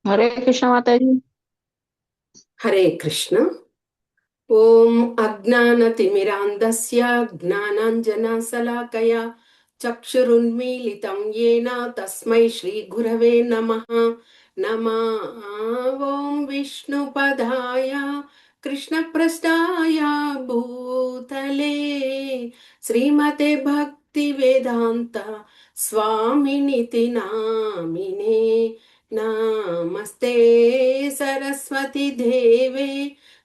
हरे कृष्ण माता जी। हरे कृष्ण। ओम अज्ञानतिमिरान्धस्य ज्ञानाञ्जनशलाकया चक्षुरुन्मीलितं येन तस्मै श्रीगुरवे नमः। नमः ॐ विष्णुपदाय कृष्णप्रस्थाय भूतले श्रीमते भक्तिवेदान्त स्वामिनिति नामिने। नमस्ते सरस्वती देवे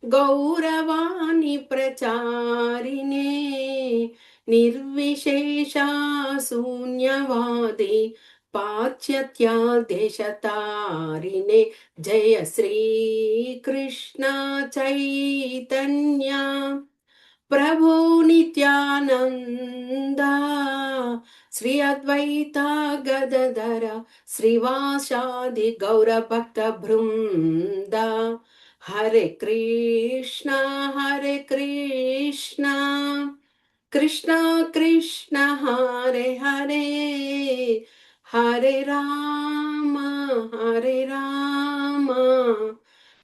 गौरवाणी प्रचारिणे निर्विशेषा शून्यवादी पाश्चात्या देशतारिणे। जय श्री कृष्ण चैतन्य प्रभु नित्यानंद श्री अद्वैता गदधर श्रीवासादि गौर भक्त वृंद। हरे कृष्णा कृष्णा कृष्णा हरे हरे हरे राम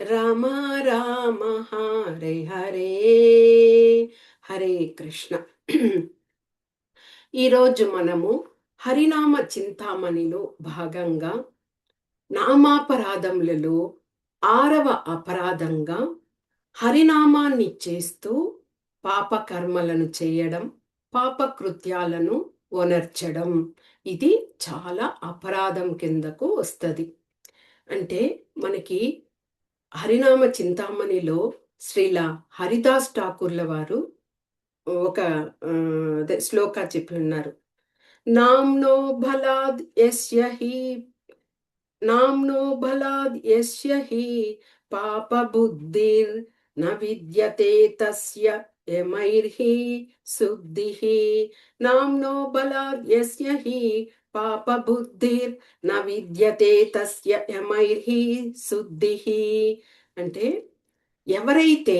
రామ రామ హరే హరే హరే కృష్ణ. ఈరోజు మనము హరినామ చింతామణిలో భాగంగా నామాపరాధములలో 6వ అపరాధంగా హరినామాన్ని చేస్తూ పాపకర్మలను చేయడం, పాపకృత్యాలను ఒనర్చడం, ఇది చాలా అపరాధం కిందకు వస్తుంది. అంటే మనకి హరినామ చింతామణిలో శ్రీల హరిదాస్ ఠాకూర్ల వారు ఒక శ్లోక చెప్పి ఉన్నారు. నామ్నో బలాద్ యస్య హి నామ్నో బలాద్ యస్య హి పాప బుద్ధిర్ న విద్యతే తస్య యమైర్హి శుద్ధిః. నామ్నో బలాద్ యస్య హి పాప బుద్ధిర్ న విద్యతే తస్య యమైర్హి శుద్ధిః. అంటే ఎవరైతే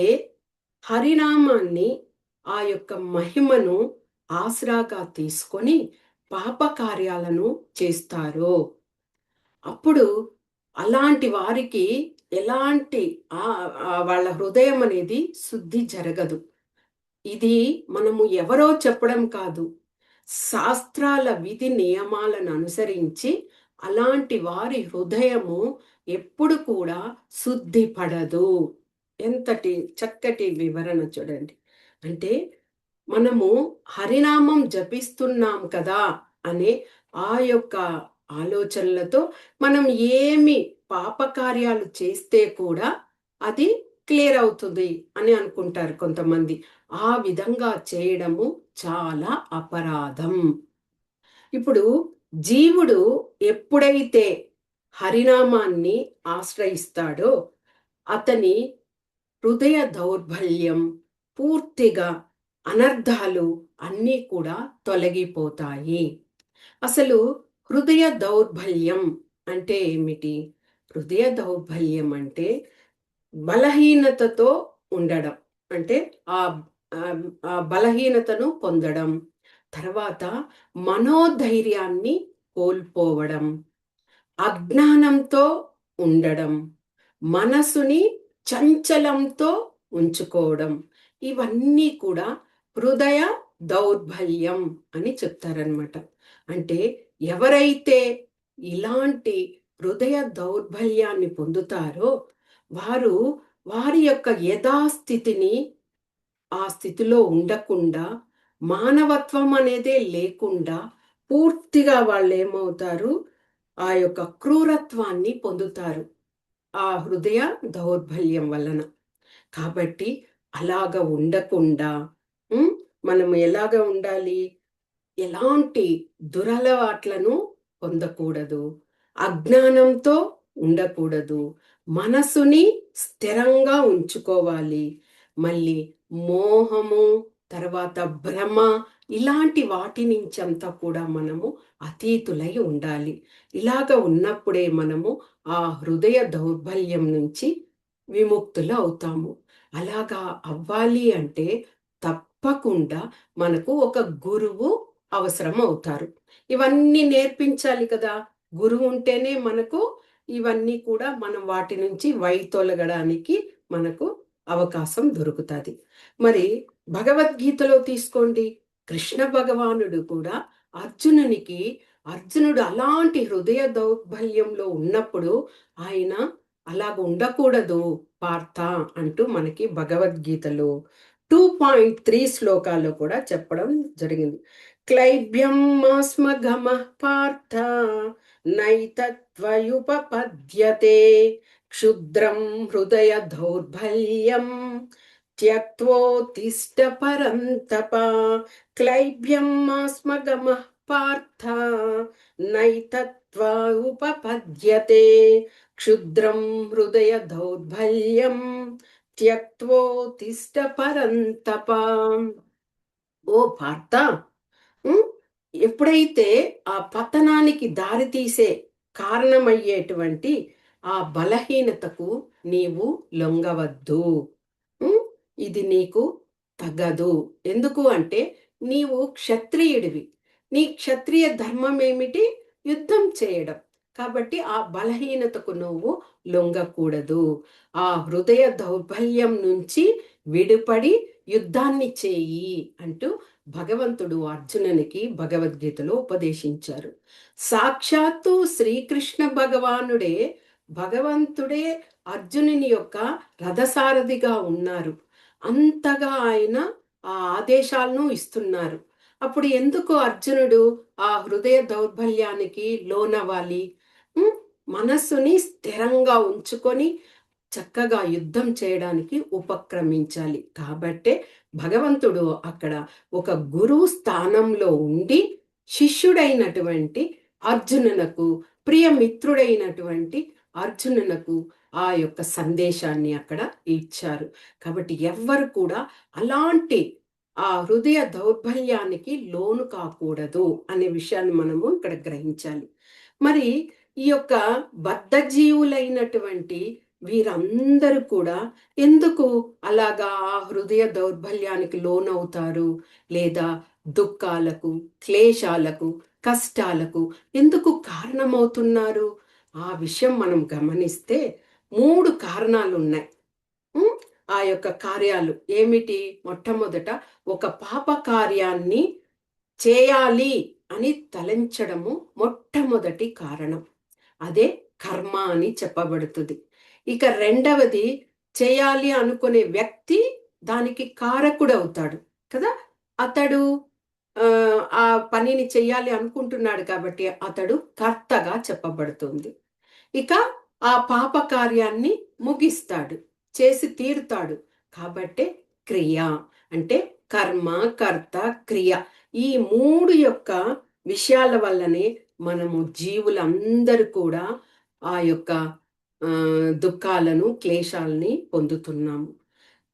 హరినామాన్ని ఆ యొక్క మహిమను ఆసరాగా తీసుకొని పాప కార్యాలను చేస్తారో అప్పుడు అలాంటి వారికి ఎలాంటి వాళ్ళ హృదయం అనేది శుద్ధి జరగదు. ఇది మనము ఎవరో చెప్పడం కాదు, శాస్త్రాల విధి నియమాలను అనుసరించి అలాంటి వారి హృదయము ఎప్పుడు కూడా శుద్ధి పడదు. ఎంతటి చక్కటి వివరణ చూడండి. అంటే మనము హరినామం జపిస్తున్నాం కదా అనే ఆ యొక్క ఆలోచనలతో మనం ఏమి పాపకార్యాలు చేస్తే కూడా అది క్లియర్ అవుతుంది అని అనుకుంటారు కొంతమంది. ఆ విధంగా చేయడము చాలా అపరాధం. ఇప్పుడు జీవుడు ఎప్పుడైతే హరినామాన్ని ఆశ్రయిస్తాడో అతని హృదయ దౌర్బల్యం పూర్తిగా, అనర్థాలు అన్నీ కూడా తొలగిపోతాయి. అసలు హృదయ దౌర్బల్యం అంటే ఏమిటి? హృదయ దౌర్బల్యం అంటే బలహీనతతో ఉండడం, అంటే ఆ ఆ బలహీనతను పొందడం, తర్వాత మనోధైర్యాన్ని కోల్పోవడం, అజ్ఞానంతో ఉండడం, మనసుని చంచలంతో ఉంచుకోవడం, ఇవన్నీ కూడా హృదయ దౌర్బల్యం అని చెప్తారనమాట. అంటే ఎవరైతే ఇలాంటి హృదయ దౌర్బల్యాన్ని పొందుతారో వారు వారి యొక్క యథాస్థితిని, ఆ స్థితిలో ఉండకుండా, మానవత్వం అనేదే లేకుండా పూర్తిగా వాళ్ళు ఏమవుతారు, ఆ యొక్క క్రూరత్వాన్ని పొందుతారు ఆ హృదయ దౌర్బల్యం వలన. కాబట్టి అలాగ ఉండకుండా మనం ఎలాగ ఉండాలి? ఎలాంటి దురలవాట్లను పొందకూడదు, అజ్ఞానంతో ఉండకూడదు, మనసుని స్థిరంగా ఉంచుకోవాలి. మళ్ళీ మోహము, తర్వాత భ్రమ, ఇలాంటి వాటి నుంచి అంతా కూడా మనము అతీతులై ఉండాలి. ఇలాగ ఉన్నప్పుడే మనము ఆ హృదయ దౌర్బల్యం నుంచి విముక్తులు అవుతాము. అలాగా అవ్వాలి అంటే తప్పకుండా మనకు ఒక గురువు అవసరం అవుతారు. ఇవన్నీ నేర్పించాలి కదా. గురువు ఉంటేనే మనకు ఇవన్నీ కూడా మనం వాటి నుంచి వైతొలగడానికి మనకు అవకాశం దొరుకుతుంది. మరి భగవద్గీతలో తీసుకోండి, కృష్ణ భగవానుడు కూడా అర్జునునికి, అర్జునుడు అలాంటి హృదయ దౌర్బల్యంలో ఉన్నప్పుడు ఆయన అలాగ ఉండకూడదు పార్థ అంటూ మనకి భగవద్గీతలో 2.3 శ్లోకాల్లో కూడా చెప్పడం జరిగింది. క్లైబ్యం మాస్మగమ పార్థ నైతత్వయుపపద్యతే క్షుద్రం హృదయ దౌర్బల్యం త్యక్త్వోత్తిష్ట పరంతప. క్లైబ్యం మాస్మగమ పార్థ నైతత్వ ఉపపద్యతే క్షుద్రం హృదయ దౌర్బల్యం త్యక్త్వోత్తిష్ట పరంతప. ఓ పార్థ, ఎప్పుడైతే ఆ పతనానికి దారితీసే కారణమయ్యేటువంటి ఆ బలహీనతకు నీవు లొంగవద్దు. ఇది నీకు తగదు. ఎందుకు అంటే నీవు క్షత్రియుడివి. నీ క్షత్రియ ధర్మం ఏమిటి? యుద్ధం చేయడం. కాబట్టి ఆ బలహీనతకు నువ్వు లొంగకూడదు. ఆ హృదయ దౌర్బల్యం నుంచి విడిపడి యుద్ధాన్ని చేయి అంటూ భగవంతుడు అర్జునునికి భగవద్గీతలో ఉపదేశించారు. సాక్షాత్తు శ్రీకృష్ణ భగవంతుడే అర్జునుని యొక్క రథసారథిగా ఉన్నారు. అంతగా ఆయన ఆ ఆదేశాలను ఇస్తున్నారు. అప్పుడు ఎందుకు అర్జునుడు ఆ హృదయ దౌర్బల్యానికి లోనవ్వాలి? మనస్సుని స్థిరంగా ఉంచుకొని చక్కగా యుద్ధం చేయడానికి ఉపక్రమించాలి. కాబట్టే భగవంతుడు అక్కడ ఒక గురువు స్థానంలో ఉండి శిష్యుడైనటువంటి అర్జునునకు, ప్రియమిత్రుడైనటువంటి అర్జునునకు ఆ యొక్క సందేశాన్ని అక్కడ ఇచ్చారు. కాబట్టి ఎవ్వరు కూడా అలాంటి ఆ హృదయ దౌర్బల్యానికి లోను కాకూడదు అనే విషయాన్ని మనము ఇక్కడ గ్రహించాలి. మరి ఈ యొక్క బద్ధజీవులైనటువంటి వీరందరూ కూడా ఎందుకు అలాగా ఆ హృదయ దౌర్బల్యానికి లోనవుతారు, లేదా దుఃఖాలకు, క్లేశాలకు, కష్టాలకు ఎందుకు కారణమవుతున్నారు? ఆ విషయం మనం గమనిస్తే 3 కారణాలు ఉన్నాయి. ఆ యొక్క కార్యాలు ఏమిటి? మొట్టమొదట ఒక పాప కార్యాన్ని చేయాలి అని తలంచడము మొట్టమొదటి కారణం. అదే కర్మ అని చెప్పబడుతుంది. ఇక రెండవది, చేయాలి అనుకునే వ్యక్తి దానికి కారకుడవుతాడు కదా. అతడు ఆ పనిని చెయ్యాలి అనుకుంటున్నాడు కాబట్టి అతడు కర్తగా చెప్పబడుతుంది. ఇక ఆ పాప కార్యాన్ని ముగిస్తాడు, చేసి తీరుతాడు. కాబట్టే క్రియ అంటే కర్మ, కర్త, క్రియ ఈ 3 యొక్క విషయాల వల్లనే మనము జీవులందరూ కూడా ఆ యొక్క దుఃఖాలను, క్లేశాలని పొందుతున్నాము.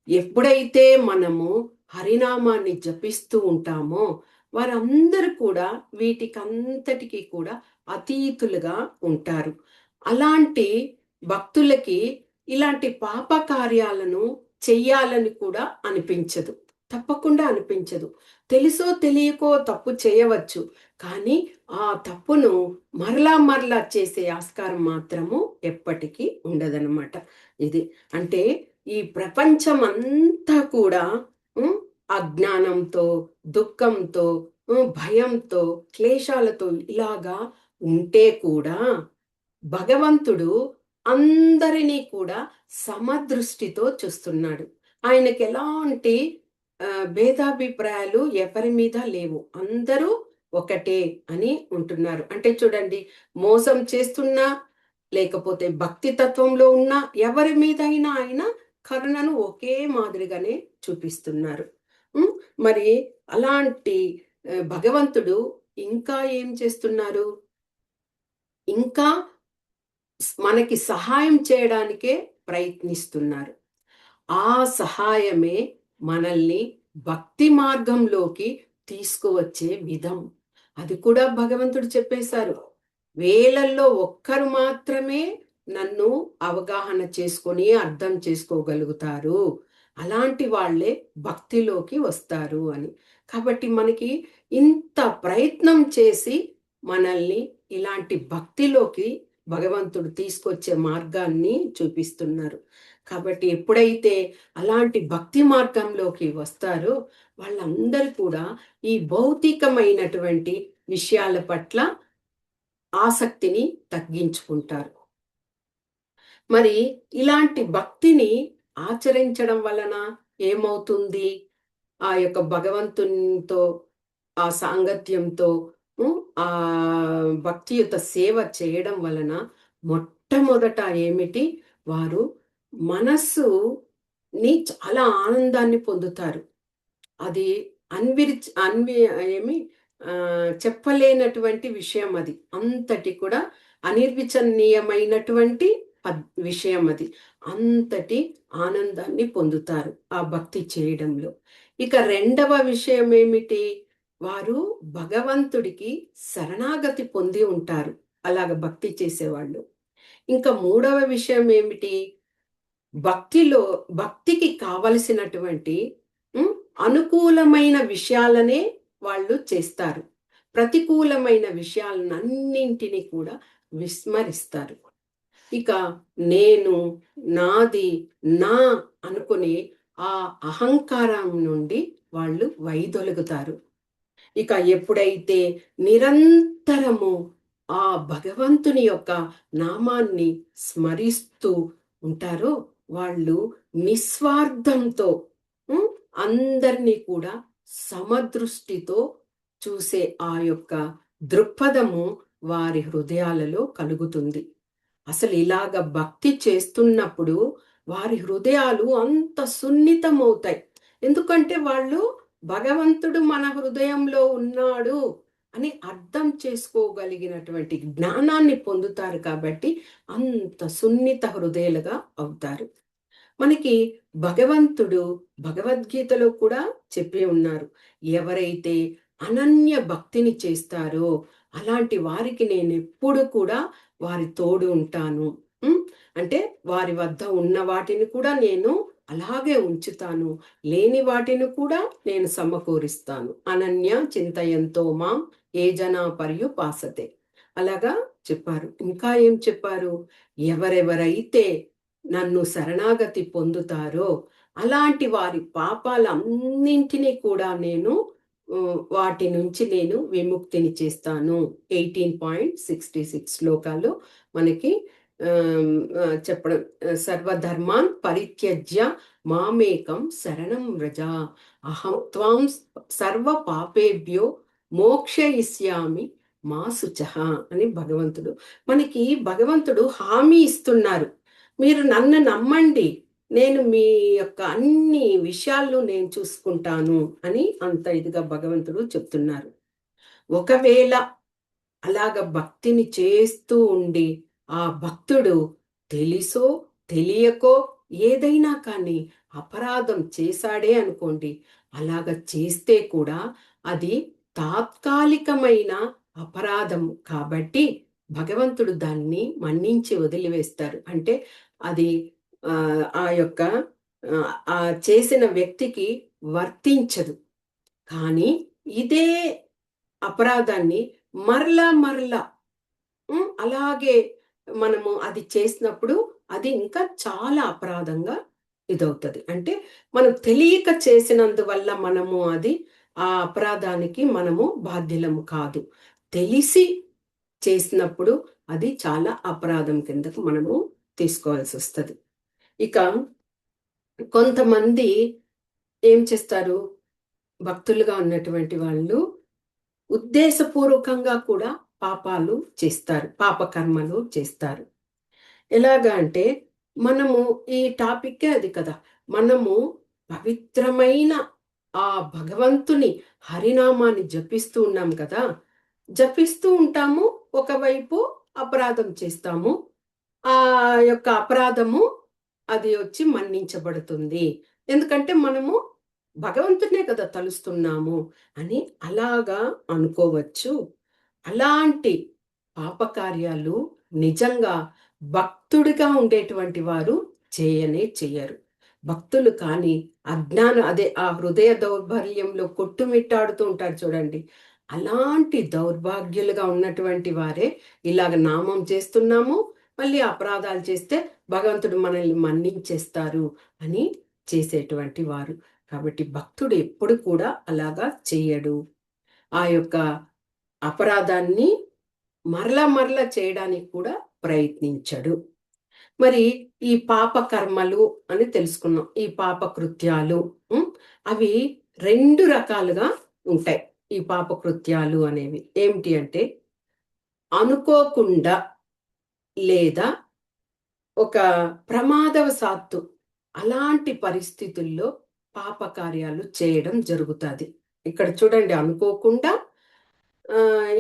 ఎప్పుడైతే మనము హరినామాన్ని జపిస్తూ ఉంటామో వారందరూ కూడా వీటికంతటికి కూడా అతీతులుగా ఉంటారు. అలాంటి భక్తులకి ఇలాంటి పాప కార్యాలను చెయ్యాలని కూడా అనిపించదు. తప్పకుండా అనిపించదు. తెలుసో తెలియకో తప్పు చేయవచ్చు, కానీ ఆ తప్పును మరలా చేసే ఆస్కారం మాత్రము ఎప్పటికీ ఉండదన్నమాట. ఇది అంటే ఈ ప్రపంచం అంతా కూడా అజ్ఞానంతో, దుఃఖంతో, భయంతో, క్లేశాలతో ఇలాగా ఉంటే కూడా భగవంతుడు అందరినీ కూడా సమదృష్టితో చూస్తున్నాడు. ఆయనకి ఎలాంటి భేదాభిప్రాయాలు ఎవరి మీద లేవు. అందరూ ఒకటే అని ఉంటున్నారు. అంటే చూడండి, మోసం చేస్తున్నా లేకపోతే భక్తి తత్వంలో ఉన్న ఎవరి మీదైనా ఆయన కరుణను ఒకే మాదిరిగానే చూపిస్తున్నారు. మరి అలాంటి భగవంతుడు ఇంకా ఏం చేస్తున్నారు? ఇంకా మనకి సహాయం చేయడానికే ప్రయత్నిస్తున్నారు. ఆ సహాయమే మనల్ని భక్తి మార్గంలోకి తీసుకువచ్చే విధం. అది కూడా భగవంతుడు చెప్పేశారు. వేలల్లో ఒక్కరు మాత్రమే నన్ను అవగాహన చేసుకొని అర్థం చేసుకోగలుగుతారు, అలాంటి వాళ్ళే భక్తిలోకి వస్తారు అని. కాబట్టి మనకి ఇంత ప్రయత్నం చేసి మనల్ని ఇలాంటి భక్తిలోకి భగవంతుడు తీసుకొచ్చే మార్గాన్ని చూపిస్తున్నారు. కాబట్టి ఎప్పుడైతే అలాంటి భక్తి మార్గంలోకి వస్తారో వాళ్ళందరూ కూడా ఈ భౌతికమైనటువంటి విషయాల పట్ల ఆసక్తిని తగ్గించుకుంటారు. మరి ఇలాంటి భక్తిని ఆచరించడం వలన ఏమవుతుంది? ఆ యొక్క భగవంతునితో ఆ సాంగత్యంతో ఆ భక్తియుత సేవ చేయడం వలన మొట్టమొదట ఏమిటి? వారు మనస్సుని చాలా ఆనందాన్ని పొందుతారు. అది అన్విరిచ్ అన్వి ఏమి చెప్పలేనటువంటి విషయం అది. అంతటి కూడా అనిర్వచనీయమైనటువంటి విషయం అది. అంతటి ఆనందాన్ని పొందుతారు ఆ భక్తి చేయడంలో. ఇక రెండవ విషయం ఏమిటి? వారు భగవంతుడికి శరణాగతి పొంది ఉంటారు అలాగ భక్తి చేసేవాళ్ళు. ఇంకా మూడవ విషయం ఏమిటి? భక్తికి కావలసినటువంటి అనుకూలమైన విషయాలనే వాళ్ళు చేస్తారు. ప్రతికూలమైన విషయాలన్నింటినీ కూడా విస్మరిస్తారు. ఇక నేను, నాది, నా అనుకునే ఆ అహంకారం నుండి వాళ్ళు వైదొలుగుతారు. ఇక ఎప్పుడైతే నిరంతరము ఆ భగవంతుని యొక్క నామాన్ని స్మరిస్తూ ఉంటారో వాళ్ళు నిస్వార్థంతో అందరినీ కూడా సమదృష్టితో చూసే ఆ యొక్క దృక్పథము వారి హృదయాలలో కలుగుతుంది. అసలు ఇలాగ భక్తి చేస్తున్నప్పుడు వారి హృదయాలు అంత సున్నితమవుతాయి. ఎందుకంటే వాళ్ళు భగవంతుడు మన హృదయంలో ఉన్నాడు అని అర్థం చేసుకోగలిగినటువంటి జ్ఞానాన్ని పొందుతారు కాబట్టి అంత సున్నిత హృదయాలుగా అవుతారు. మనకి భగవంతుడు భగవద్గీతలో కూడా చెప్పి ఉన్నారు. ఎవరైతే అనన్య భక్తిని చేస్తారో అలాంటి వారికి నేను ఎప్పుడు కూడా వారి తోడు ఉంటాను. అంటే వారి వద్ద ఉన్న వాటిని కూడా నేను అలాగే ఉంచుతాను, లేని వాటిని కూడా నేను సమకూరిస్తాను. అనన్య చింతయంతో మాం ఏ జనా పర్యుపాసతే అలాగా చెప్పారు. ఇంకా ఏం చెప్పారు? ఎవరెవరైతే నన్ను శరణాగతి పొందుతారో అలాంటి వారి పాపాలన్నింటినీ కూడా నేను వాటి నుంచి నేను విముక్తిని చేస్తాను. 18.66 శ్లోకాల్లో మనకి చెప్పడం, సర్వధర్మాన్ పరిత్యజ్య మామేకం శరణం వ్రజ అహం త్వాం సర్వ పాపేభ్యో మోక్షయిష్యామి మా శుచః అని మనకి భగవంతుడు హామీ ఇస్తున్నారు. మీరు నన్ను నమ్మండి, నేను మీ యొక్క అన్ని విషయాల్లో నేను చూసుకుంటాను అని అంత ఇదిగా భగవంతుడు చెప్తున్నారు. ఒకవేళ అలాగ భక్తిని చేస్తూ ఉండి ఆ భక్తుడు తెలిసో తెలియకో ఏదైనా కానీ అపరాధం చేశాడే అనుకోండి, అలాగ చేస్తే కూడా అది తాత్కాలికమైన అపరాధం కాబట్టి భగవంతుడు దాన్ని మన్నించి వదిలివేస్తారు. అంటే అది ఆ యొక్క ఆ చేసిన వ్యక్తికి వర్తించదు. కానీ ఇదే అపరాధాన్ని మరలా అలాగే మనము అది చేసినప్పుడు అది ఇంకా చాలా అపరాధంగా ఇదవుతుంది. అంటే మనం తెలియక చేసినందువల్ల మనము అది ఆ అపరాధానికి మనము బాధ్యులము కాదు. తెలిసి చేసినప్పుడు అది చాలా అపరాధం కిందకు మనము తీసుకోవాల్సి వస్తుంది. ఇక కొంతమంది ఏం చేస్తారు? భక్తులుగా ఉన్నటువంటి వాళ్ళు ఉద్దేశపూర్వకంగా కూడా పాపాలు చేస్తారు, పాపకర్మలు చేస్తారు. ఎలాగా అంటే మనము ఈ టాపిక్కే అది కదా, మనము పవిత్రమైన ఆ భగవంతుని హరినామాన్ని జపిస్తూ ఉన్నాం కదా, జపిస్తూ ఉంటాము, ఒకవైపు అపరాధం చేస్తాము. ఆ యొక్క అపరాధము అది వచ్చి మన్నించబడుతుంది. ఎందుకంటే మనము భగవంతునే కదా తలుస్తున్నాము అని అలాగా అనుకోవచ్చు. అలాంటి పాపకార్యాలు నిజంగా భక్తుడిగా ఉండేటువంటి వారు చెయ్యరు. భక్తులు కానీ అదే ఆ హృదయ దౌర్బల్యంలో కొట్టుమిట్టాడుతూ ఉంటారు చూడండి, అలాంటి దౌర్భాగ్యులుగా ఉన్నటువంటి వారే ఇలాగ నామం చేస్తున్నాము, మళ్ళీ అపరాధాలు చేస్తే భగవంతుడు మనల్ని మన్నించేస్తారు అని చేసేటువంటి వారు. కాబట్టి భక్తుడు ఎప్పుడు కూడా అలాగా చెయ్యడు. ఆ యొక్క అపరాధాన్ని మరలా మరలా చేయడానికి కూడా ప్రయత్నించడు. మరి ఈ పాప కర్మలు అని తెలుసుకున్నాం. ఈ పాప కృత్యాలు అవి 2 రకాలుగా ఉంటాయి. ఈ పాప కృత్యాలు అనేవి ఏమిటి అంటే, అనుకోకుండా లేదా ఒక ప్రమాదవశాత్తు అలాంటి పరిస్థితుల్లో పాప కార్యాలు చేయడం జరుగుతుంది. ఇక్కడ చూడండి, అనుకోకుండా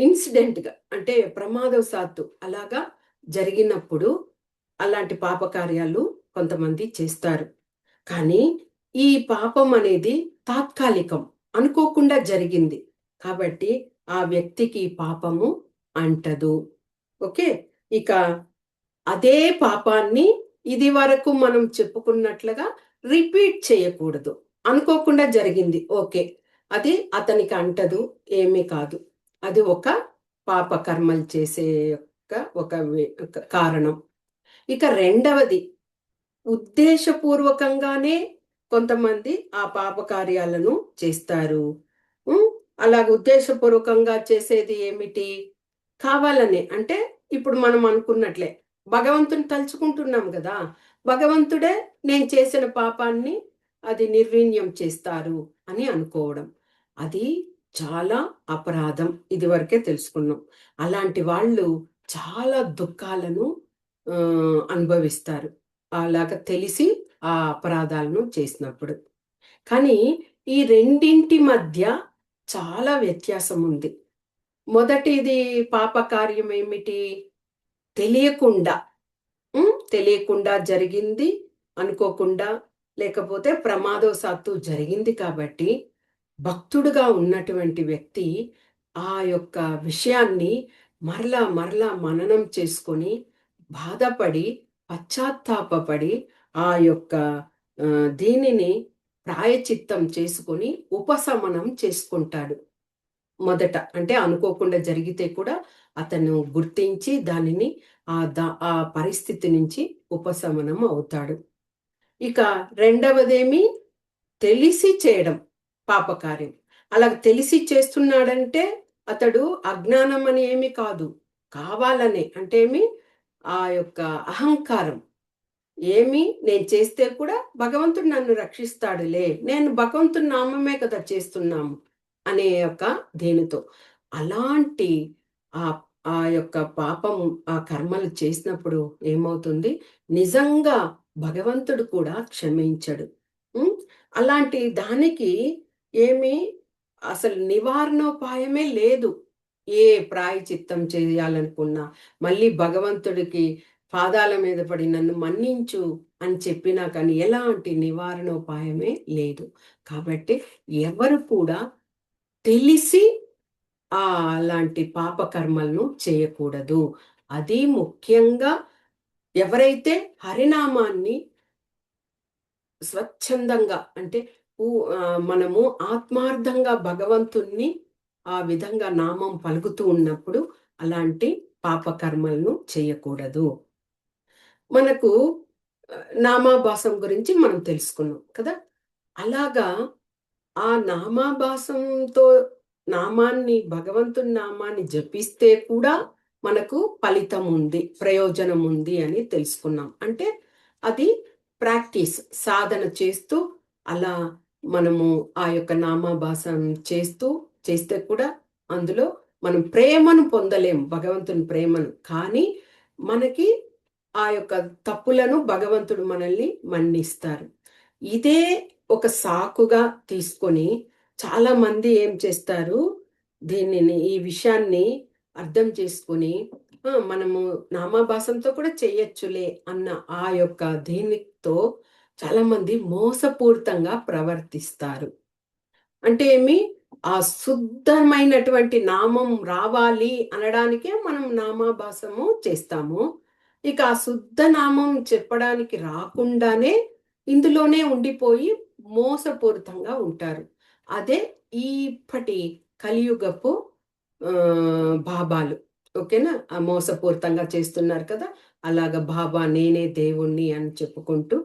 ఇన్సిడెంట్గా అంటే ప్రమాదవశాత్తు అలాగా జరిగినప్పుడు అలాంటి పాపకార్యాలు కొంతమంది చేస్తారు. కానీ ఈ పాపం అనేది తాత్కాలికం, అనుకోకుండా జరిగింది కాబట్టి ఆ వ్యక్తికి పాపము అంటదు. ఓకే. ఇక అదే పాపాన్ని ఇది వరకు మనం చెప్పుకున్నట్లుగా రిపీట్ చేయకూడదు. అనుకోకుండా జరిగింది, ఓకే, అది అతనికి అంటదు, ఏమీ కాదు. అది ఒక పాప కర్మలు చేసే యొక్క ఒక కారణం. ఇక రెండవది, ఉద్దేశపూర్వకంగానే కొంతమంది ఆ పాప కార్యాలను చేస్తారు. అలాగ ఉద్దేశపూర్వకంగా చేసేది ఏమిటి? కావాలని అంటే ఇప్పుడు మనం అనుకున్నట్లే భగవంతుని తలుచుకుంటున్నాం కదా, భగవంతుడే నేను చేసిన పాపాన్ని అది నిర్వీణ్యం చేస్తారు అని అనుకోవడం, అది చాలా అపరాధం. ఇది వరకే తెలుసుకున్నాం. అలాంటి వాళ్ళు చాలా దుఃఖాలను అనుభవిస్తారు అలాగ తెలిసి ఆ అపరాధాలను చేసినప్పుడు. కానీ ఈ రెండింటి మధ్య చాలా వ్యత్యాసం ఉంది. మొదటిది పాప కార్యం ఏమిటి? తెలియకుండా తెలియకుండా జరిగింది, అనుకోకుండా లేకపోతే ప్రమాదవశాత్తు జరిగింది కాబట్టి భక్తుడుగా ఉన్నటువంటి వ్యక్తి ఆ యొక్క విషయాన్ని మరలా మరలా మననం చేసుకొని బాధపడి పశ్చాత్తాపపడి ఆ యొక్క దీనిని ప్రాయచిత్తం చేసుకొని ఉపశమనం చేసుకుంటాడు. మొదట అంటే అనుకోకుండా జరిగితే కూడా అతను గుర్తించి దానిని ఆ పరిస్థితి నుంచి ఉపశమనం అవుతాడు. ఇక రెండవదేమి, తెలిసి చేయడం పాపకార్యం. అలా తెలిసి చేస్తున్నాడంటే అతడు అజ్ఞానం అని ఏమి కాదు, కావాలనే అంటే ఏమి ఆ యొక్క అహంకారం, ఏమి నేను చేస్తే కూడా భగవంతుడు నన్ను రక్షిస్తాడులే, నేను భగవంతుని నామమే కదా చేస్తున్నాము అనే యొక్క దీనితో అలాంటి ఆ ఆ యొక్క పాపం ఆ కర్మలు చేసినప్పుడు ఏమవుతుంది, నిజంగా భగవంతుడు కూడా క్షమించడు. అలాంటి దానికి ఏమి అసలు నివారణోపాయమే లేదు. ఏ ప్రాయచిత్తం చేయాలనుకున్నా మళ్ళీ భగవంతుడికి పాదాల మీద పడి నన్ను మన్నించు అని చెప్పినా కానీ ఎలాంటి నివారణోపాయమే లేదు. కాబట్టి ఎవరు కూడా తెలిసి అలాంటి పాప కర్మలను చేయకూడదు. అది ముఖ్యంగా ఎవరైతే హరినామాన్ని స్వచ్ఛందంగా అంటే మనము ఆత్మార్థంగా భగవంతుణ్ణి ఆ విధంగా నామం పలుకుతూ ఉన్నప్పుడు అలాంటి పాపకర్మలను చేయకూడదు. మనకు నామాభాసం గురించి మనం తెలుసుకున్నాం కదా. అలాగా ఆ నామాభాసంతో నామాన్ని భగవంతుని నామాన్ని జపిస్తే కూడా మనకు ఫలితం ఉంది, ప్రయోజనం ఉంది అని తెలుసుకున్నాం. అంటే అది ప్రాక్టీస్, సాధన చేస్తూ అలా మనము ఆ యొక్క నామాభాసం చేస్తే కూడా అందులో మనం ప్రేమను పొందలేము, భగవంతుని ప్రేమను. కానీ మనకి ఆ యొక్క తప్పులను భగవంతుడు మనల్ని మన్నిస్తారు. ఇదే ఒక సాకుగా తీసుకొని చాలా మంది ఏం చేస్తారు, దీనిని ఈ విషయాన్ని అర్థం చేసుకొని మనము నామాభాసంతో కూడా చెయ్యొచ్చులే అన్న ఆ యొక్క దీనితో చాలా మంది మోసపూరితంగా ప్రవర్తిస్తారు. అంటే ఏమి, ఆ శుద్ధమైనటువంటి నామం రావాలి అనడానికే మనం నామాభాసము చేస్తాము. ఇక ఆ శుద్ధ నామం చెప్పడానికి రాకుండానే ఇందులోనే ఉండిపోయి మోసపూరితంగా ఉంటారు. అదే ఇప్పటి కలియుగపు బాబాలు. ఓకేనా? మోసపూరితంగా చేస్తున్నారు కదా! అలాగా బాబా నేనే దేవుణ్ణి అని చెప్పుకుంటూ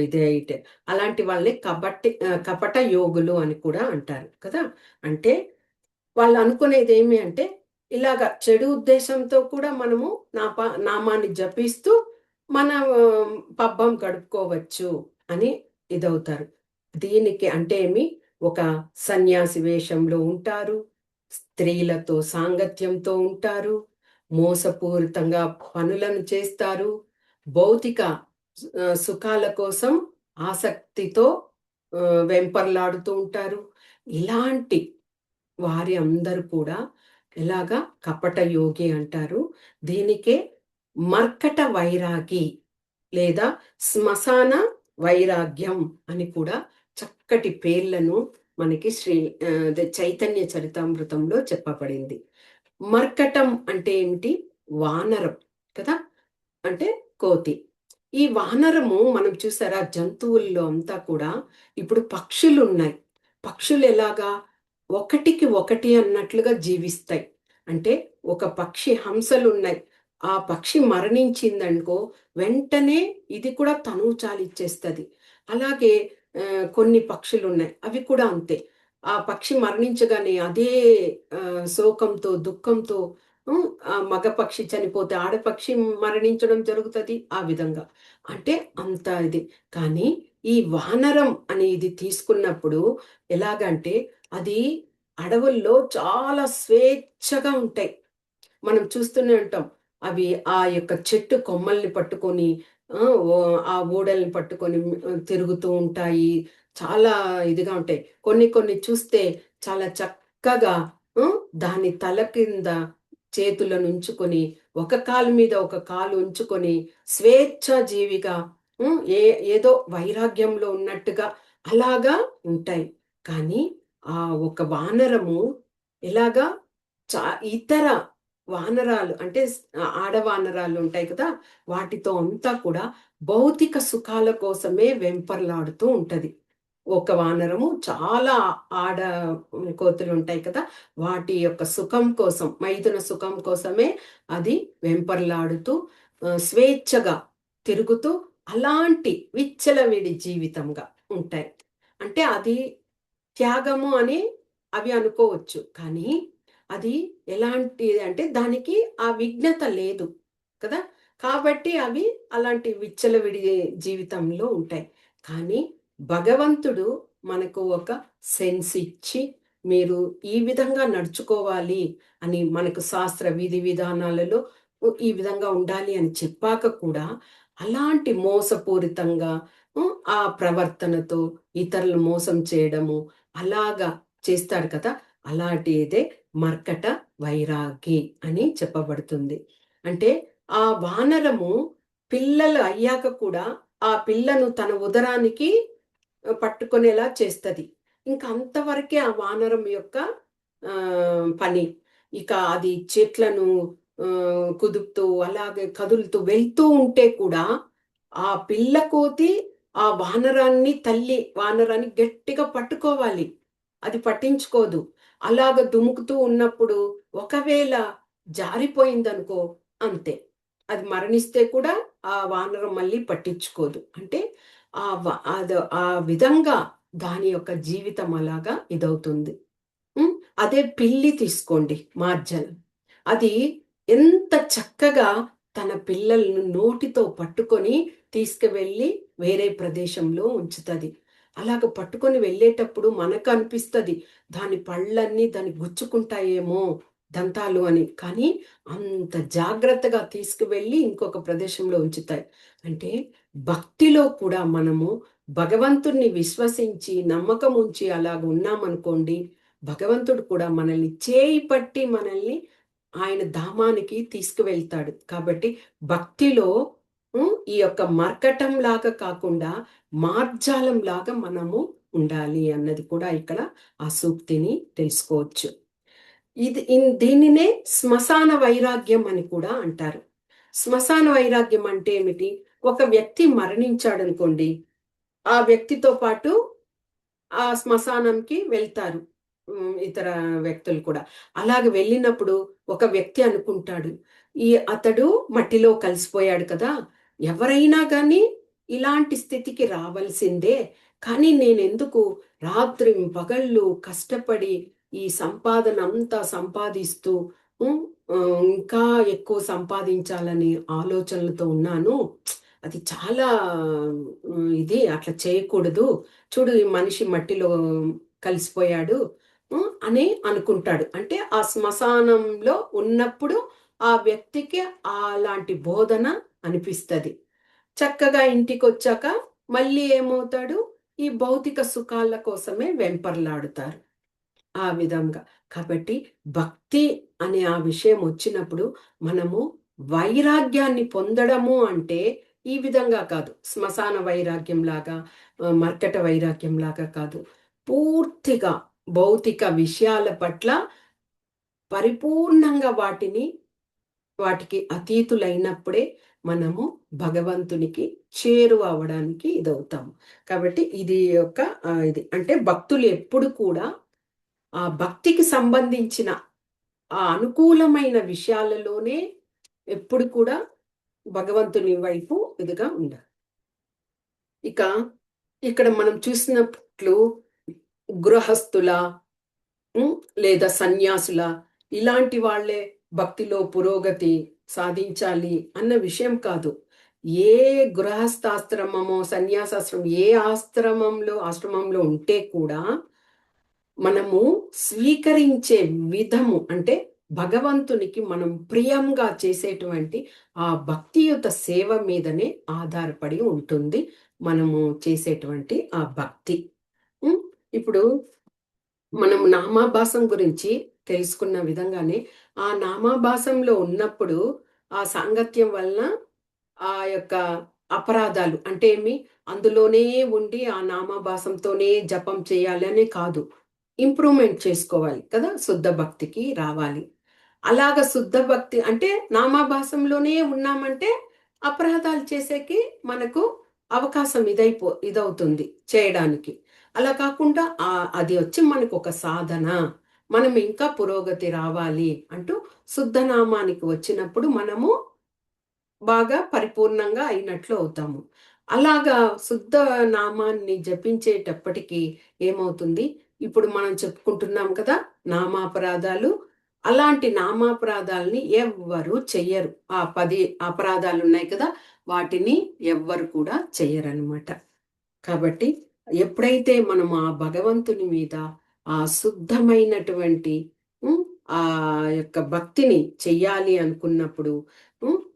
ఇదే ఇటే అలాంటి వాళ్ళని కపట యోగులు అని కూడా అంటారు కదా! అంటే వాళ్ళు అనుకునేదేమి అంటే, ఇలాగ చెడు ఉద్దేశంతో కూడా మనము నామాన్ని జపిస్తూ మన పబ్బం గడుపుకోవచ్చు అని ఇదవుతారు. దీనికి అంటే ఒక సన్యాసి వేషంలో ఉంటారు. స్త్రీలతో సాంగత్యంతో ఉంటారు. మోసపూరితంగా పనులను చేస్తారు. భౌతిక సుఖాల కోసం ఆసక్తితో వెంపర్లాడుతూ ఉంటారు. ఇలాంటి వారి అందరూ కూడా ఎలాగా కపట యోగి అంటారు. దీనికే మర్కట వైరాగి లేదా శ్మశాన వైరాగ్యం అని కూడా చక్కటి పేర్లను మనకి అదే చైతన్య చరితామృతంలో చెప్పబడింది. మర్కటం అంటే ఏమిటి? వానరం కదా! అంటే కోతి. ఈ వానరము మనం చూసారా జంతువుల్లో అంతా కూడా ఇప్పుడు పక్షులున్నాయి. పక్షులు ఎలాగా ఒకటికి ఒకటి అన్నట్లుగా జీవిస్తాయి. అంటే ఒక పక్షి హంసలున్నాయి. ఆ పక్షి మరణించిందనుకో వెంటనే ఇది కూడా తనువు చాలిచ్చేస్తది. అలాగే కొన్ని పక్షులున్నాయి. అవి కూడా అంతే. ఆ పక్షి మరణించగానే అదే శోకంతో, దుఃఖంతో ఆ మగ పక్షి చనిపోతే ఆడపక్షి మరణించడం జరుగుతది. ఆ విధంగా. అంటే అంత ఇది. కానీ ఈ వానరం అనేది తీసుకున్నప్పుడు ఎలాగంటే అది అడవుల్లో చాలా స్వేచ్ఛగా ఉంటాయి. మనం చూస్తూనే ఉంటాం. అవి ఆ యొక్క చెట్టు కొమ్మల్ని పట్టుకొని ఆ ఊడల్ని పట్టుకొని తిరుగుతూ ఉంటాయి. చాలా ఇదిగా ఉంటాయి. కొన్ని కొన్ని చూస్తే చాలా చక్కగా దాని తల కింద చేతులనుంచుకొని, ఒక కాలు మీద ఒక కాలు ఉంచుకొని, స్వేచ్ఛా జీవిగా హ్మ్. ఏదో వైరాగ్యంలో ఉన్నట్టుగా అలాగా ఉంటాయి. కానీ ఆ ఒక వానరము ఎలాగా చా ఇతర వానరాలు అంటే ఆడవానరాలు ఉంటాయి కదా! వాటితో అంతా కూడా భౌతిక సుఖాల కోసమే వెంపర్లాడుతూ ఉంటది. ఒక వానరము చాలా ఆడ కోతులుంటాయి కదా! వాటి యొక్క సుఖం కోసం, మైథున సుఖం కోసమే అది వెంపర్లాడుతూ స్వేచ్ఛగా తిరుగుతూ అలాంటి విచ్చలవిడి జీవితంగా ఉంటాయి. అంటే అది త్యాగము అని అవి అనుకోవచ్చు. కానీ అది ఎలాంటిది అంటే దానికి ఆ విజ్ఞత లేదు కదా! కాబట్టి అవి అలాంటి విచ్చలవిడి జీవితంలో ఉంటాయి. కానీ భగవంతుడు మనకు ఒక సెన్స్ ఇచ్చి, మీరు ఈ విధంగా నడుచుకోవాలి అని మనకు శాస్త్ర విధి విధానాలలో ఈ విధంగా ఉండాలి అని చెప్పాక కూడా అలాంటి మోసపూరితంగా ఆ ప్రవర్తనతో ఇతరులు మోసం చేయడము అలాగా చేస్తాడు కదా! అలాంటిదే మర్కట వైరాగి అని చెప్పబడుతుంది. అంటే ఆ వానరము పిల్లలు అయ్యాక కూడా ఆ పిల్లను తన ఉదరానికి పట్టుకునేలా చేస్తది. ఇంక అంతవరకే ఆ వానరం యొక్క పని. ఇక అది చెట్లను కుదుపుతూ అలాగే కదులుతూ వెళ్తూ ఉంటే కూడా ఆ పిల్ల కోతి ఆ వానరాన్ని గట్టిగా పట్టుకోవాలి. అది పట్టించుకోదు. అలాగ దుముకుతూ ఉన్నప్పుడు ఒకవేళ జారిపోయిందనుకో అంతే. అది మరణిస్తే కూడా ఆ వానరం మళ్ళీ పట్టించుకోదు. అంటే ఆ విధంగా దాని యొక్క జీవితం అలాగా ఇదవుతుంది. హ్మ్. అదే పిల్లి తీసుకోండి మార్జన. అది ఎంత చక్కగా తన పిల్లలను నోటితో పట్టుకొని తీసుకువెళ్ళి వేరే ప్రదేశంలో ఉంచుతది. అలాగ పట్టుకొని వెళ్ళేటప్పుడు మనకనిపిస్తది. దాని పళ్ళన్నీ దాన్ని గుచ్చుకుంటాయేమో దంతాలు అని. కానీ అంత జాగ్రత్తగా తీసుకువెళ్ళి ఇంకొక ప్రదేశంలో ఉంచుతాయి. అంటే భక్తిలో కూడా మనము భగవంతుడిని విశ్వసించి, నమ్మకం ఉంచి అలాగ ఉన్నామనుకోండి భగవంతుడు కూడా మనల్ని చేయి పట్టి మనల్ని ఆయన ధామానికి తీసుకువెళ్తాడు. కాబట్టి భక్తిలో ఈ యొక్క మర్కటం లాగా కాకుండా మార్జాలం లాగా మనము ఉండాలి అన్నది కూడా ఇక్కడ ఆ సూక్తిని తెలుసుకోవచ్చు. దీనినే శ్మశాన వైరాగ్యం అని కూడా అంటారు. శ్మశాన వైరాగ్యం అంటే ఏమిటి? ఒక వ్యక్తి మరణించాడనుకోండి. ఆ వ్యక్తితో పాటు ఆ శ్మశానంకి వెళ్తారు. ఇతర వ్యక్తులు కూడా. అలాగ వెళ్ళినప్పుడు ఒక వ్యక్తి అనుకుంటాడు, అతడు మట్టిలో కలిసిపోయాడు కదా! ఎవరైనా గానీ ఇలాంటి స్థితికి రావాల్సిందే. కానీ నేనెందుకు రాత్రింపగళ్ళు కష్టపడి ఈ సంపాదన అంతా సంపాదిస్తూ హ్మ్. ఇంకా ఎక్కువ సంపాదించాలని ఆలోచనలతో ఉన్నాను. అది చాలా ఇది అట్లా చేయకూడదు. చూడు ఈ మనిషి మట్టిలో కలిసిపోయాడు అని అనుకుంటాడు. అంటే ఆ శ్మశానంలో ఉన్నప్పుడు ఆ వ్యక్తికి అలాంటి బోధన అనిపిస్తది. చక్కగా ఇంటికొచ్చాక మళ్ళీ ఏమవుతాడు? ఈ భౌతిక సుఖాల కోసమే వెంపర్లాడుతారు. ఆ విధంగా. కాబట్టి భక్తి అనే ఆ విషయం వచ్చినప్పుడు మనము వైరాగ్యాన్ని పొందడము అంటే ఈ విధంగా కాదు. శ్మశాన వైరాగ్యంలాగా, మర్కట వైరాగ్యంలాగా కాదు. పూర్తిగా భౌతిక విషయాల పట్ల పరిపూర్ణంగా వాటికి అతీతులైనప్పుడే మనము భగవంతునికి చేరువ అవ్వడానికి ఇదవుతాము. కాబట్టి ఇది ఒక ఇది. అంటే భక్తులు ఎప్పుడు కూడా ఆ భక్తికి సంబంధించిన ఆ అనుకూలమైన విషయాలలోనే ఎప్పుడు కూడా భగవంతుని వైపు ఇదిగా ఉండాలి. ఇక ఇక్కడ మనం చూసినట్లు గృహస్థుల హ్మ్, లేదా సన్యాసుల ఇలాంటి వాళ్ళే భక్తిలో పురోగతి సాధించాలి అన్న విషయం కాదు. ఏ గృహస్థాశ్రమమో, సన్యాసాశ్రమం ఏ ఆశ్రమంలో ఉంటే కూడా మనము స్వీకరించే విధము అంటే భగవంతునికి మనం ప్రియంగా చేసేటువంటి ఆ భక్తియుత సేవ మీదనే ఆధారపడి ఉంటుంది మనము చేసేటువంటి ఆ భక్తి. ఉమ్, ఇప్పుడు మనం నామాభాసం గురించి తెలుసుకున్న విధంగానే ఆ నామాభాసంలో ఉన్నప్పుడు ఆ సాంగత్యం వలన ఆ యొక్క అపరాధాలు అంటే అందులోనే ఉండి ఆ నామాభాసంతోనే జపం చేయాలి అని కాదు. ఇంప్రూవ్‌మెంట్ చేసుకోవాలి కదా! శుద్ధ భక్తికి రావాలి. అలాగ శుద్ధ భక్తి అంటే నామాభాసంలోనే ఉన్నామంటే అపరాధాలు చేసేకి మనకు అవకాశం ఇదవుతుంది చేయడానికి. అలా కాకుండా అది వచ్చి మనకొక సాధన. మనం ఇంకా పురోగతి రావాలి అంటూ శుద్ధ నామానికి వచ్చినప్పుడు మనము బాగా పరిపూర్ణంగా అయినట్లు అవుతాము. అలాగా శుద్ధ నామాన్ని జపించేటప్పటికి ఏమవుతుంది? ఇప్పుడు మనం చెప్పుకుంటున్నాం కదా! నామాపరాధాలు. అలాంటి నామాపరాధాలని ఎవ్వరు చెయ్యరు. ఆ 10 అపరాధాలున్నాయి కదా! వాటిని ఎవ్వరు కూడా చెయ్యరనమాట. కాబట్టి ఎప్పుడైతే మనం ఆ భగవంతుని మీద ఆ శుద్ధమైనటువంటి హ్మ్, ఆ యొక్క భక్తిని చెయ్యాలి అనుకున్నప్పుడు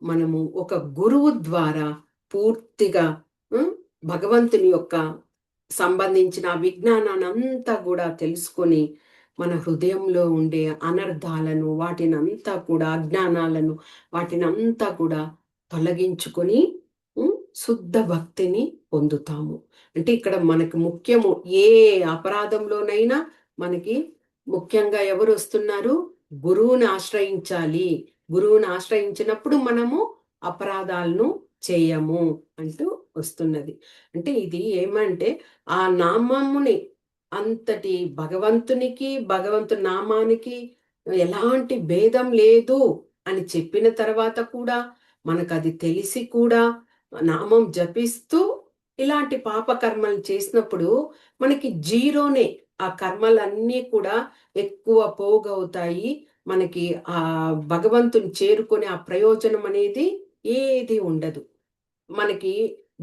మనము ఒక గురువు ద్వారా పూర్తిగా హ్మ్, భగవంతుని యొక్క సంబంధించిన విజ్ఞానాన్నంతా కూడా తెలుసుకొని మన హృదయంలో ఉండే అనర్థాలను వాటినంతా కూడా అజ్ఞానాలను వాటినంతా కూడా తొలగించుకొని ఉమ్, శుద్ధ భక్తిని పొందుతాము. అంటే ఇక్కడ మనకి ముఖ్యము ఏ అపరాధంలోనైనా మనకి ముఖ్యంగా ఎవరు వస్తున్నారు? గురువుని ఆశ్రయించాలి. గురువుని ఆశ్రయించినప్పుడు మనము అపరాధాలను చేయము అంటూ వస్తున్నది. అంటే ఇది ఏమంటే ఆ నామముని అంతటి భగవంతునికి, భగవంతుని నామానికి ఎలాంటి భేదం లేదు అని చెప్పిన తర్వాత కూడా మనకది తెలిసి కూడా నామం జపిస్తూ ఇలాంటి పాపకర్మలు చేసినప్పుడు మనకి జీరోనే. ఆ కర్మలన్నీ కూడా ఎక్కువ పోగవుతాయి. మనకి ఆ భగవంతుని చేరుకునే ఆ ప్రయోజనం అనేది ఏది ఉండదు. మనకి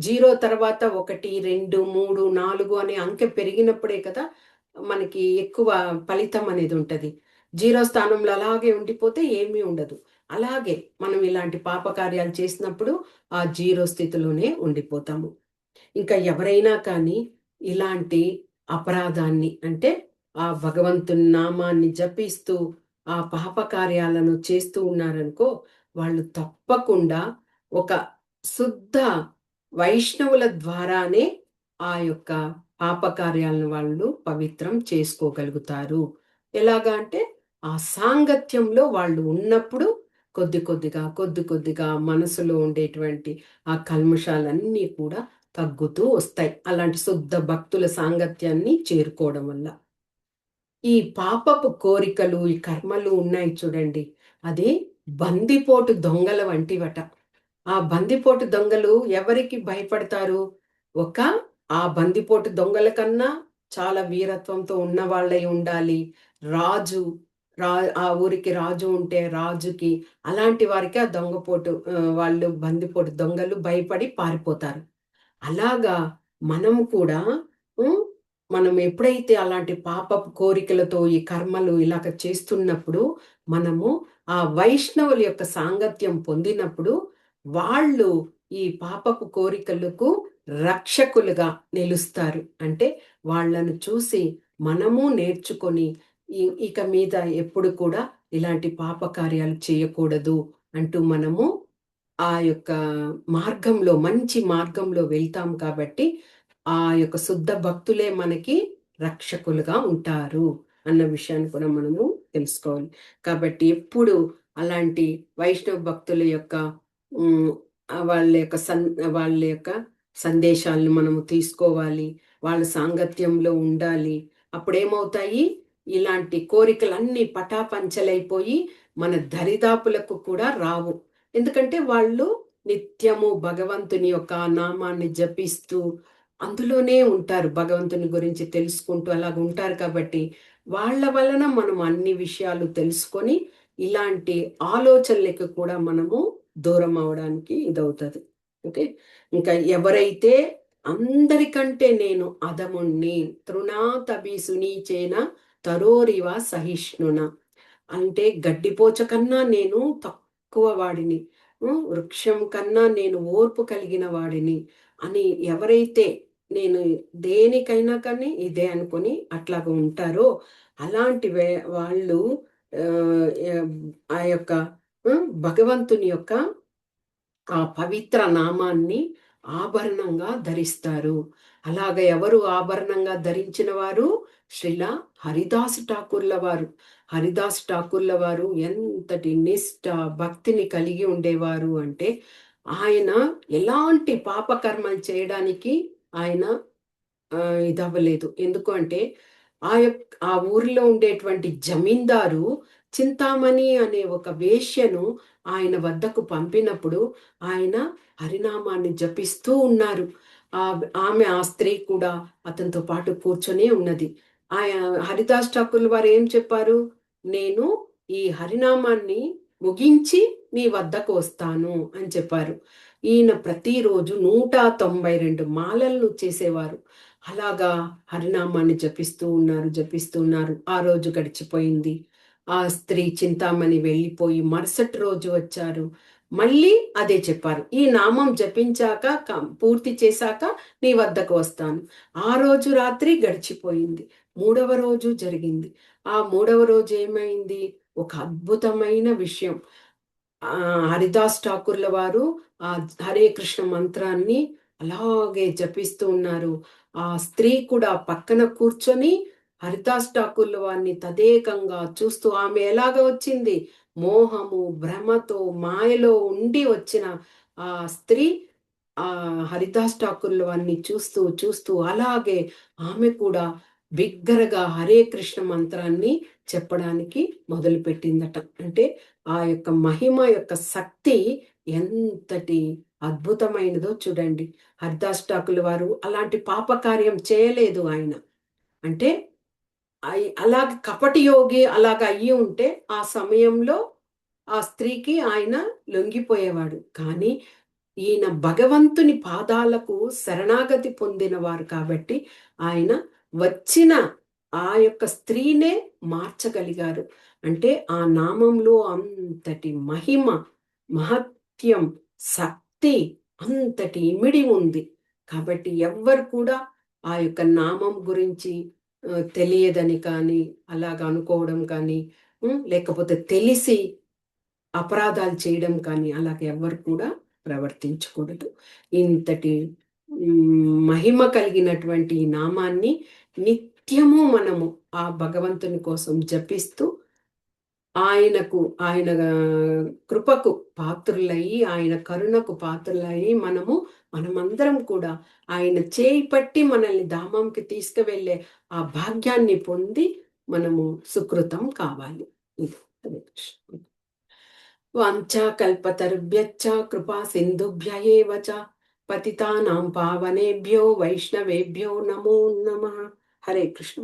0 తర్వాత 1, 2, 3, 4 అనే అంకె పెరిగినప్పుడే కదా! మనకి ఎక్కువ ఫలితం అనేది ఉంటది. 0 స్థానంలో అలాగే ఉండిపోతే ఏమీ ఉండదు. అలాగే మనం ఇలాంటి పాపకార్యాలు చేసినప్పుడు ఆ 0 స్థితిలోనే ఉండిపోతాము. ఇంకా ఎవరైనా కానీ ఇలాంటి అపరాధాన్ని అంటే ఆ భగవంతుని నామాన్ని జపిస్తూ ఆ పాపకార్యాలను చేస్తూ ఉన్నారనుకో వాళ్ళు తప్పకుండా ఒక శుద్ధ వైష్ణవుల ద్వారానే ఆ యొక్క పాపకార్యాలను వాళ్ళు పవిత్రం చేసుకోగలుగుతారు. ఎలాగా అంటే ఆ సాంగత్యంలో వాళ్ళు ఉన్నప్పుడు కొద్దిగా మనసులో ఉండేటువంటి ఆ కల్మషాలన్నీ కూడా తగ్గుతూ వస్తాయి. అలాంటి శుద్ధ భక్తుల సాంగత్యాన్ని చేరుకోవడం వల్ల. ఈ పాపపు కోరికలు, ఈ కర్మలు ఉన్నాయి చూడండి. అది బందిపోటు దొంగల వంటివట. ఆ బందిపోటు దొంగలు ఎవరికి భయపడతారు? ఒక ఆ బందిపోటు దొంగల కన్నా చాలా వీరత్వంతో ఉన్నవాళ్ళై ఉండాలి. రాజు, రా ఆ ఊరికి రాజు ఉంటే రాజుకి, అలాంటి వారికి ఆ వాళ్ళు బందిపోటు దొంగలు భయపడి పారిపోతారు. అలాగా మనం కూడా హ్మ్, మనం ఎప్పుడైతే అలాంటి పాపపు కోరికలతో ఈ కర్మలు ఇలాగ చేస్తున్నప్పుడు, మనము ఆ వైష్ణవుల యొక్క సాంగత్యం పొందినప్పుడు, వాళ్ళు ఈ పాపపు కోరికలకు రక్షకులుగా నిలుస్తారు. అంటే వాళ్ళను చూసి మనము నేర్చుకొని ఇక మీద ఎప్పుడు కూడా ఇలాంటి పాప కార్యాలు చేయకూడదు అంటూ మనము ఆ యొక్క మార్గంలో, మంచి మార్గంలో వెళ్తాం కాబట్టి, ఆ యొక్క శుద్ధ భక్తులే మనకి రక్షకులుగా ఉంటారు అన్న విషయాన్ని కూడా మనము తెలుసుకోవాలి. కాబట్టి ఎప్పుడు అలాంటి వైష్ణవ భక్తుల యొక్క హ్మ్, వాళ్ళ యొక్క వాళ్ళ యొక్క సందేశాలను మనము తీసుకోవాలి. వాళ్ళ సాంగత్యంలో ఉండాలి. అప్పుడేమవుతాయి? ఇలాంటి కోరికలన్నీ పటాపంచలైపోయి మన దరిదాపులకు కూడా రావు. ఎందుకంటే వాళ్ళు నిత్యము భగవంతుని యొక్క నామాన్ని జపిస్తూ అందులోనే ఉంటారు. భగవంతుని గురించి తెలుసుకుంటూ అలాగ ఉంటారు కాబట్టి, వాళ్ళ వలన మనం అన్ని విషయాలు తెలుసుకొని, ఇలాంటి ఆలోచనలకి కూడా మనము దూరం అవ్వడానికి ఇదవుతది. ఓకే. ఇంకా ఎవరైతే అందరికంటే నేను అధముణ్ణి, తృణాతబీసునీచేన తరోరివ సహిష్ణున, అంటే గడ్డిపోచ కన్నా నేను తక్కువ వాడిని, వృక్షం కన్నా నేను ఓర్పు కలిగిన వాడిని అని ఎవరైతే నేను దేనికైనా కానీ ఇదే అనుకొని అట్లాగ ఉంటారో, అలాంటి వాళ్ళు ఆ యొక్క భగవంతుని యొక్క ఆ పవిత్ర నామాన్ని ఆభరణంగా ధరిస్తారు. అలాగ ఎవరు ఆభరణంగా ధరించిన వారు? శ్రీల హరిదాసు ఠాకూర్ల వారు. హరిదాస్ ఠాకూర్ల వారు ఎంతటి నిష్ఠ, భక్తిని కలిగి ఉండేవారు అంటే, ఆయన ఎలాంటి పాపకర్మలు చేయడానికి ఆయన ఇదవ్వలేదు. ఎందుకు అంటే, ఆ ఊరిలో ఉండేటువంటి జమీందారు చింతామణి అనే ఒక వేశ్యను ఆయన వద్దకు పంపినప్పుడు, ఆయన హరినామాన్ని జపిస్తూ ఉన్నారు. ఆమె ఆ స్త్రీ కూడా అతనితో పాటు కూర్చొనే ఉన్నది. ఆయ హరిదాస్ ఠాకూర్ల వారు ఏం చెప్పారు? "నేను ఈ హరినామాన్ని ముగించి నీ వద్దకు వస్తాను" అని చెప్పారు. ఈయన ప్రతిరోజు 192 మాలలను చేసేవారు. అలాగా హరినామాన్ని జపిస్తూ ఉన్నారు. ఆ రోజు గడిచిపోయింది. ఆ స్త్రీ చింతామణి వెళ్ళిపోయి మరుసటి రోజు వచ్చారు. మళ్ళీ అదే చెప్పారు. "ఈ నామం జపించాక పూర్తి చేశాక నీ వద్దకు వస్తాను." ఆ రోజు రాత్రి గడిచిపోయింది. మూడవ రోజు జరిగింది. ఆ మూడవ రోజు ఏమైంది? ఒక అద్భుతమైన విషయం. హరిదాస్ ఠాకూర్ల వారు ఆ హరే కృష్ణ మంత్రాన్ని అలాగే జపిస్తూ ఉన్నారు. ఆ స్త్రీ కూడా పక్కన కూర్చొని హరిదాస్ ఠాకూర్ల వారిని తదేకంగా చూస్తూ, ఆమె ఎలాగ వచ్చింది? మోహము, భ్రమతో, మాయలో ఉండి వచ్చిన ఆ స్త్రీ ఆ హరిదాస్ ఠాకూర్ల వారిని చూస్తూ చూస్తూ అలాగే ఆమె కూడా బిగ్గరగా హరే కృష్ణ మంత్రాన్ని చెప్పడానికి మొదలుపెట్టిందట. అంటే ఆ యొక్క మహిమ యొక్క శక్తి ఎంతటి అద్భుతమైనదో చూడండి. హరిదాస్ ఠాకూర్ల వారు అలాంటి పాపకార్యం చేయలేదు ఆయన. అంటే అలాగ కపటి యోగి అలాగ అయ్యి ఉంటే ఆ సమయంలో ఆ స్త్రీకి ఆయన లొంగిపోయేవాడు. కానీ ఈయన భగవంతుని పాదాలకు శరణాగతి పొందినవారు కాబట్టి ఆయన వచ్చిన ఆ యొక్క స్త్రీనే మార్చగలిగారు. అంటే ఆ నామంలో అంతటి మహిమ, మహత్యం, శక్తి అంతటి ఇమిడి ఉంది. కాబట్టి ఎవ్వరు కూడా ఆ యొక్క నామం గురించి తెలియదని కానీ, అలాగ అనుకోవడం కానీ, లేకపోతే తెలిసి అపరాధాలు చేయడం కానీ అలాగ ఎవ్వరు కూడా ప్రవర్తించకూడదు. ఇంతటి మహిమ కలిగినటువంటి ఈ నామాన్ని నిత్యము మనము ఆ భగవంతుని కోసం జపిస్తూ ఆయన కృపకు పాత్రులయ్యి, ఆయన కరుణకు పాత్రులయ్యి మనమందరం కూడా ఆయన చేయి పట్టి మనల్ని ధామంకి తీసుకువెళ్ళే ఆ భాగ్యాన్ని పొంది మనము సుకృతం కావాలి. ఇది. హరే కృష్ణ. వాంఛాకల్పతరుభ్యశ్చ కృపా సింధుభ్య ఏవ చ పతితానాం పావనేభ్యో వైష్ణవేభ్యో నమో నమః. హరే కృష్ణ.